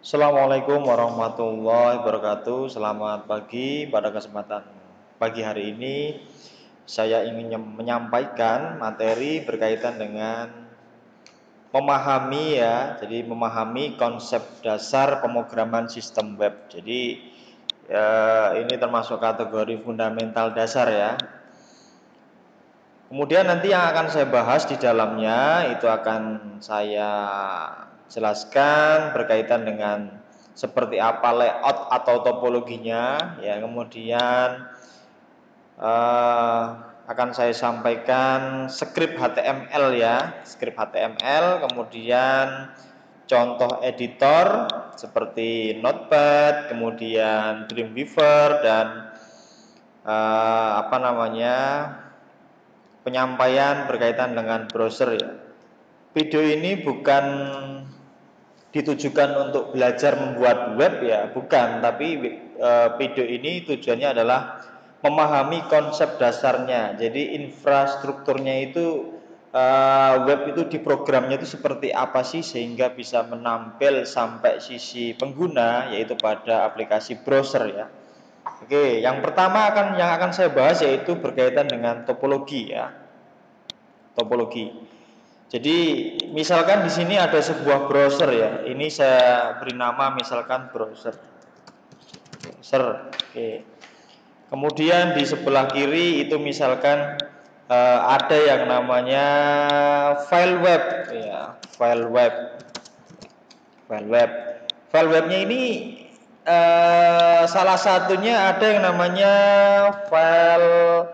Assalamualaikum warahmatullahi wabarakatuh. Selamat pagi. Pada kesempatan pagi hari ini, saya ingin menyampaikan materi berkaitan dengan memahami jadi memahami konsep dasar pemrograman sistem web. Jadi ini termasuk kategori fundamental dasar ya. Kemudian nanti yang akan saya bahas di dalamnya itu akan saya jelaskan berkaitan dengan seperti apa layout atau topologinya ya. Kemudian akan saya sampaikan script HTML ya, script HTML, kemudian contoh editor seperti Notepad, kemudian Dreamweaver dan penyampaian berkaitan dengan browser ya. Video ini bukan ditujukan untuk belajar membuat web ya, bukan, tapi video ini tujuannya adalah memahami konsep dasarnya. Jadi infrastrukturnya itu web itu di programnya itu seperti apa sih sehingga bisa menampil sampai sisi pengguna yaitu pada aplikasi browser ya. Oke, yang pertama yang akan saya bahas yaitu berkaitan dengan topologi ya. Topologi. Jadi misalkan di sini ada sebuah browser ya. Ini saya beri nama misalkan browser. Oke. Kemudian di sebelah kiri itu misalkan ada yang namanya file web ya, file web. File webnya ini salah satunya ada yang namanya file.html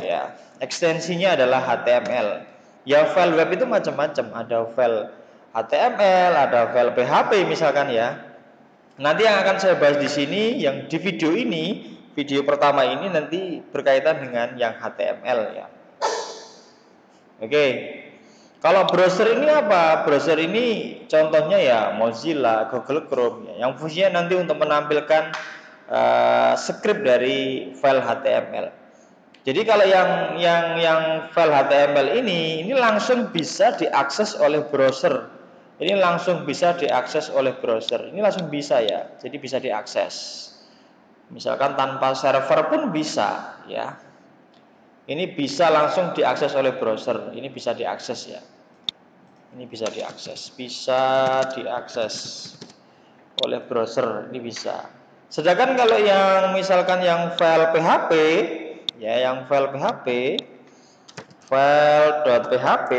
ya. Ekstensinya adalah HTML. Ya file web itu macam-macam, ada file HTML, ada file PHP misalkan ya. Nanti yang akan saya bahas di sini, yang di video ini, video pertama ini nanti berkaitan dengan yang HTML ya. Oke. Kalau browser ini apa? Browser ini contohnya ya Mozilla, Google Chrome ya, yang fungsinya nanti untuk menampilkan script dari file HTML. Jadi kalau yang file HTML ini langsung bisa diakses oleh browser. Ini langsung bisa diakses oleh browser. Ini langsung bisa ya. Jadi bisa diakses. Misalkan tanpa server pun bisa ya. Ini bisa langsung diakses oleh browser. Ini bisa diakses ya. Ini bisa diakses. Bisa diakses oleh browser. Ini bisa. Sedangkan kalau yang misalkan yang file PHP ya, yang file PHP, file.php.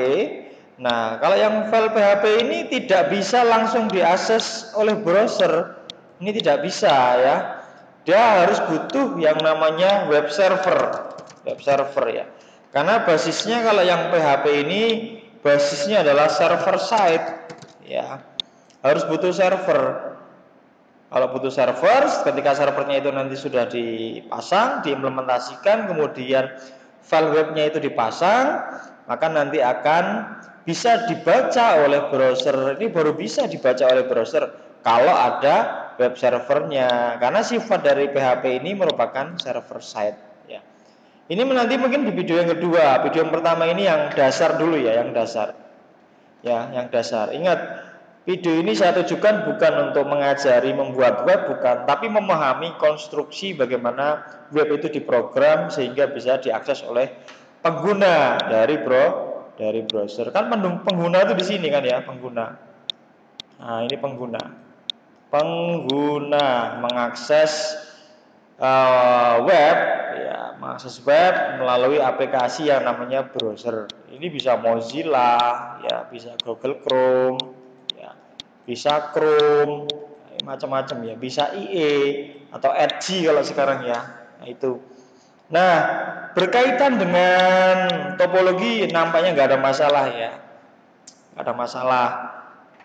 Nah, kalau yang file PHP ini tidak bisa langsung diakses oleh browser. Ini tidak bisa ya. Dia harus butuh yang namanya web server. Web server ya. Karena basisnya kalau yang PHP ini basisnya adalah server side ya. Harus butuh server. Kalau butuh server, ketika servernya itu nanti sudah dipasang, diimplementasikan, kemudian file webnya itu dipasang, maka nanti akan bisa dibaca oleh browser. Ini baru bisa dibaca oleh browser kalau ada web servernya. Karena sifat dari PHP ini merupakan server side. Ya. Ini nanti mungkin di video yang kedua. Video yang pertama ini yang dasar dulu ya, yang dasar. Ya, yang dasar. Ingat. Video ini saya tujukan bukan untuk mengajari membuat web, bukan, tapi memahami konstruksi bagaimana web itu diprogram sehingga bisa diakses oleh pengguna dari browser. Kan pengguna itu di sini kan ya, pengguna. Nah, ini pengguna. Pengguna mengakses web ya, mengakses web melalui aplikasi yang namanya browser. Ini bisa Mozilla, ya, bisa Google Chrome, bisa Chrome, macam-macam ya, bisa IE atau Edge kalau sekarang ya. Nah itu. Nah, berkaitan dengan topologi nampaknya nggak ada masalah ya, nggak ada masalah.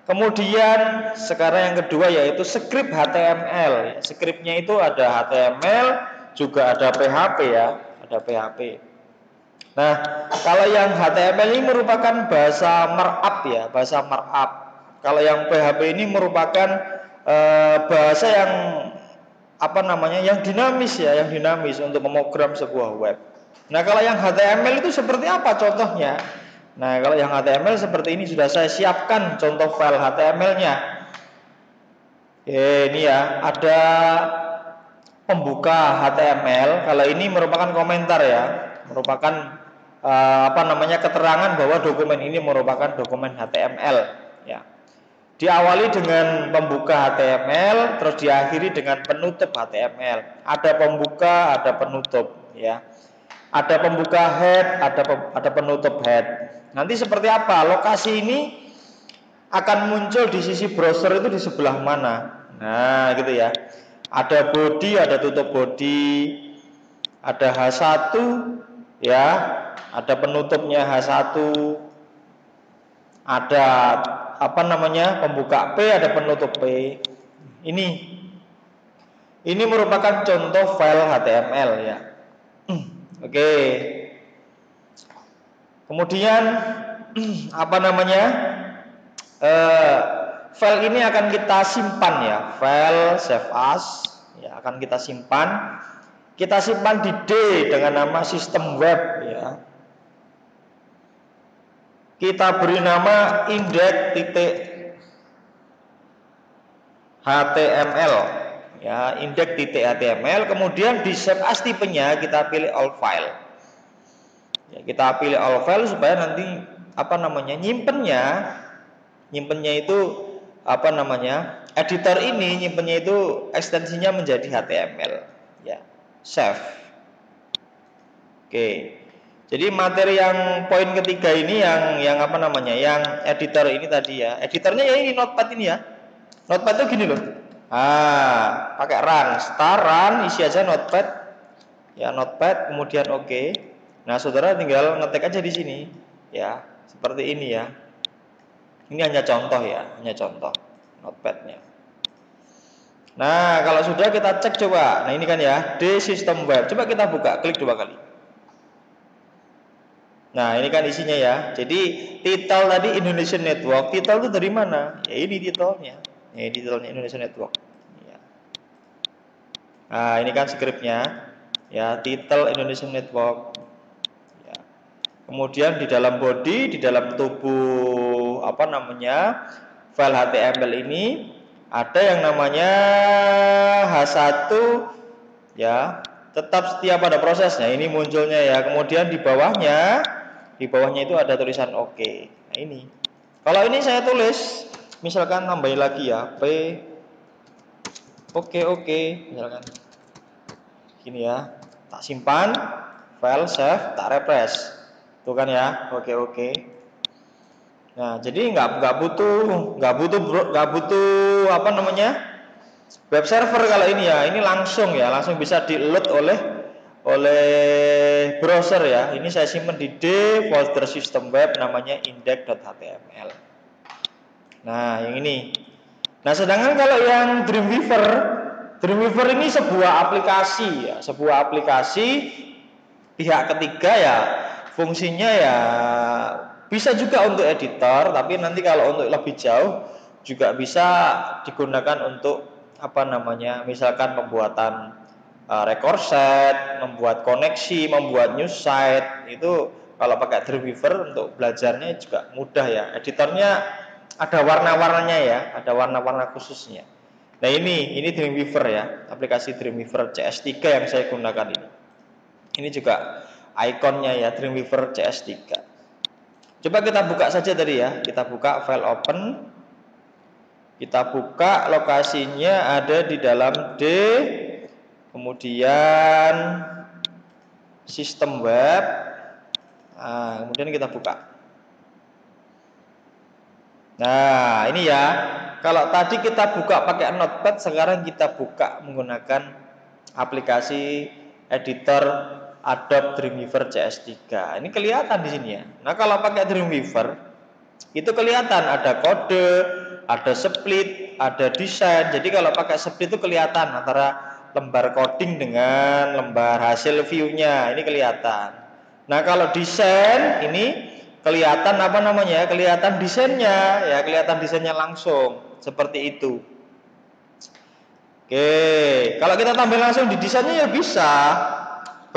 Kemudian sekarang yang kedua yaitu script HTML. Scriptnya itu ada HTML, juga ada PHP ya, ada PHP. Nah, kalau yang HTML ini merupakan bahasa markup ya, bahasa markup. Kalau yang PHP ini merupakan bahasa yang yang dinamis ya, yang dinamis untuk memprogram sebuah web. Nah, kalau yang HTML itu seperti apa contohnya? Nah, kalau yang HTML seperti ini sudah saya siapkan contoh file HTML-nya. Ini ya, ada pembuka HTML. Kalau ini merupakan komentar ya, merupakan keterangan bahwa dokumen ini merupakan dokumen HTML ya. Diawali dengan pembuka HTML, terus diakhiri dengan penutup HTML. Ada pembuka, ada penutup ya. Ada pembuka head, ada penutup head. Nanti seperti apa? Lokasi ini akan muncul di sisi browser itu di sebelah mana? Nah, gitu ya. Ada body, ada tutup body, ada H1 ya, ada penutupnya H1, ada pembuka P, ada penutup P. Ini merupakan contoh file HTML ya. Oke. Kemudian file ini akan kita simpan ya, file save as ya, akan kita simpan. Kita simpan di D dengan nama sistem web ya. Kita beri nama index.html ya, index.html. Kemudian di save as tipenya kita pilih all file. Ya, kita pilih all file supaya nanti nyimpennya itu editor ini nyimpennya itu ekstensinya menjadi HTML ya, save. Oke. Jadi materi yang poin ketiga ini yang editor ini tadi ya. Editornya ya ini Notepad ini ya. Notepad itu gini loh. Pakai run, start run, isi aja Notepad. Ya, Notepad kemudian oke. Nah, saudara tinggal ngetik aja di sini ya, seperti ini ya. Ini hanya contoh ya, hanya contoh Notepadnya. Nah, kalau sudah kita cek coba. Nah, ini kan ya, di sistem web. Coba kita buka, klik 2 kali. Nah, ini kan isinya ya. Jadi, titel tadi Indonesian Network. Titel itu dari mana? Ya, ini titelnya. Ya, titelnya Indonesian Network. Ya. Nah, ini kan skripnya. Ya, titel Indonesian Network. Ya. Kemudian di dalam body, di dalam tubuh file HTML ini ada yang namanya H1 ya, tetap setia pada prosesnya. Ini munculnya ya. Kemudian di bawahnya itu ada tulisan oke. Nah, ini. Kalau ini saya tulis misalkan tambahin lagi ya, P oke misalkan. Gini ya. Tak simpan, file save, tak refresh. Tuh kan ya, oke. Nah, jadi nggak butuh web server kalau ini ya. Ini langsung bisa di-load oleh browser ya. Ini saya simpan di D folder sistem web namanya index.html. Nah, yang ini. Nah, sedangkan kalau yang Dreamweaver ini sebuah aplikasi pihak ketiga ya. Fungsinya ya bisa juga untuk editor, tapi nanti kalau untuk lebih jauh juga bisa digunakan untuk misalkan pembuatan record set, membuat koneksi, membuat news site. Itu kalau pakai Dreamweaver untuk belajarnya juga mudah ya. Editornya ada warna-warnanya ya, ada warna-warna khususnya. Nah, ini Dreamweaver ya, aplikasi Dreamweaver CS3 yang saya gunakan ini. Ini juga ikonnya ya, Dreamweaver CS3. Coba kita buka saja tadi ya, kita buka file open. Kita buka, lokasinya ada di dalam D, kemudian sistem web. Nah, kemudian kita buka. Nah, ini ya. Kalau tadi kita buka pakai Notepad, sekarang kita buka menggunakan aplikasi editor Adobe Dreamweaver CS3. Ini kelihatan di sini ya. Nah, kalau pakai Dreamweaver itu kelihatan ada kode, ada split, ada desain. Jadi kalau pakai split itu kelihatan antara lembar coding dengan lembar hasil view-nya. Ini kelihatan. Nah, kalau desain ini kelihatan kelihatan desainnya ya, kelihatan desainnya langsung seperti itu. Oke, kalau kita tampil langsung di desainnya ya bisa.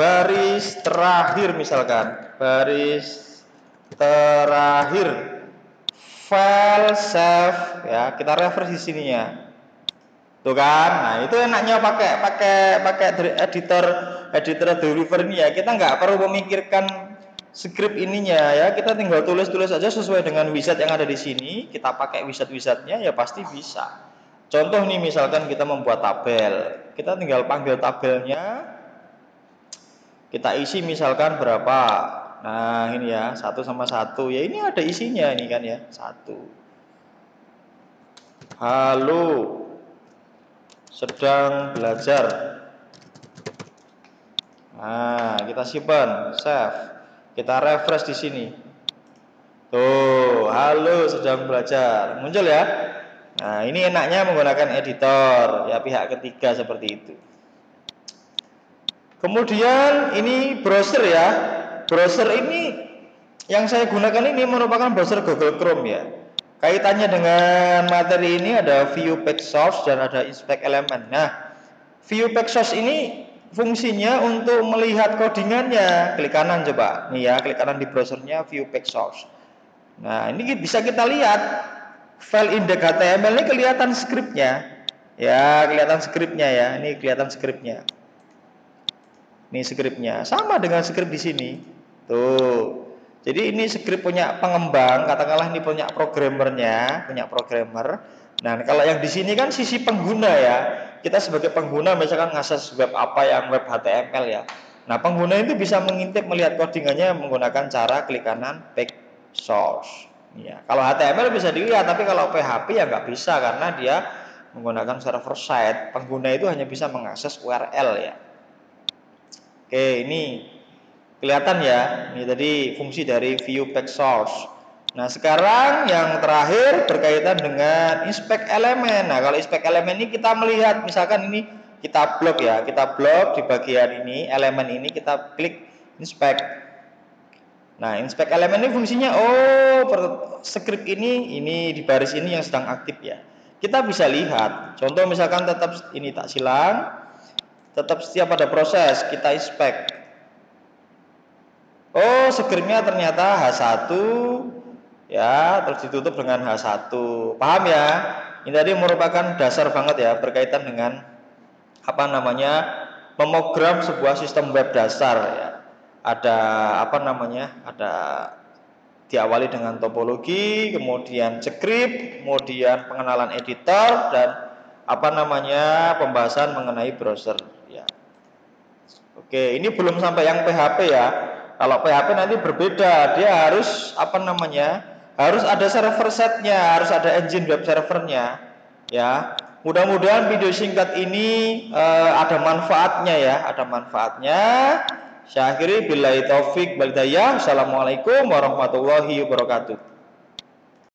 Baris terakhir misalkan, baris terakhir file save ya, kita refresh di sininya. Tuh kan, nah itu enaknya pakai editor deliver ini ya, kita nggak perlu memikirkan script ininya ya, kita tinggal tulis aja sesuai dengan wizard yang ada di sini, kita pakai wizardnya ya pasti bisa. Contoh nih, misalkan kita membuat tabel, kita tinggal panggil tabelnya, kita isi misalkan berapa, nah ini ya 1 sama 1 ya, ini ada isinya ini kan ya, 1 halo sedang belajar. Nah, kita simpan, save. Kita refresh di sini. Tuh, halo sedang belajar. Muncul ya. Nah, ini enaknya menggunakan editor, ya pihak ketiga seperti itu. Kemudian ini browser ya. Browser ini yang saya gunakan ini merupakan browser Google Chrome ya. Kaitannya dengan materi ini ada view page source dan ada inspect element. Nah, view page source ini fungsinya untuk melihat codingannya. Klik kanan coba. Nih ya, klik kanan di browsernya view page source. Nah, ini bisa kita lihat file index.html ini kelihatan scriptnya. Ya, kelihatan scriptnya ya. Ini kelihatan scriptnya. Ini scriptnya. Sama dengan script di sini. Tuh. Jadi ini script punya pengembang, katakanlah ini punya programmernya, punya programmer. Nah, kalau yang di sini kan sisi pengguna ya. Kita sebagai pengguna misalkan ngakses web apa yang web HTML ya. Nah, pengguna itu bisa mengintip melihat codingannya menggunakan cara klik kanan page source. Ya, kalau HTML bisa dilihat, tapi kalau PHP ya nggak bisa karena dia menggunakan server side. Pengguna itu hanya bisa mengakses URL ya. Oke, ini kelihatan ya, ini tadi fungsi dari view page source. Nah, sekarang yang terakhir berkaitan dengan inspect element. Nah, kalau inspect element ini kita melihat, misalkan ini kita blok ya, kita blok di bagian ini, elemen ini kita klik inspect. Nah, inspect element ini fungsinya, script ini di baris ini yang sedang aktif ya. Kita bisa lihat, contoh misalkan tetap ini tak silang, tetap setiap ada proses kita inspect. Scriptnya ternyata H1 ya, terus ditutup dengan H1. Paham ya? Ini tadi merupakan dasar banget ya berkaitan dengan memogram sebuah sistem web dasar ya. Ada ada diawali dengan topologi, kemudian script, kemudian pengenalan editor dan pembahasan mengenai browser ya. Oke, ini belum sampai yang PHP ya. Kalau PHP nanti berbeda, dia harus harus ada server setnya, harus ada engine web servernya, ya. Mudah-mudahan video singkat ini ada manfaatnya ya, ada manfaatnya. Saya akhiri billahi taufik wal hidayah. Assalamualaikum warahmatullahi wabarakatuh.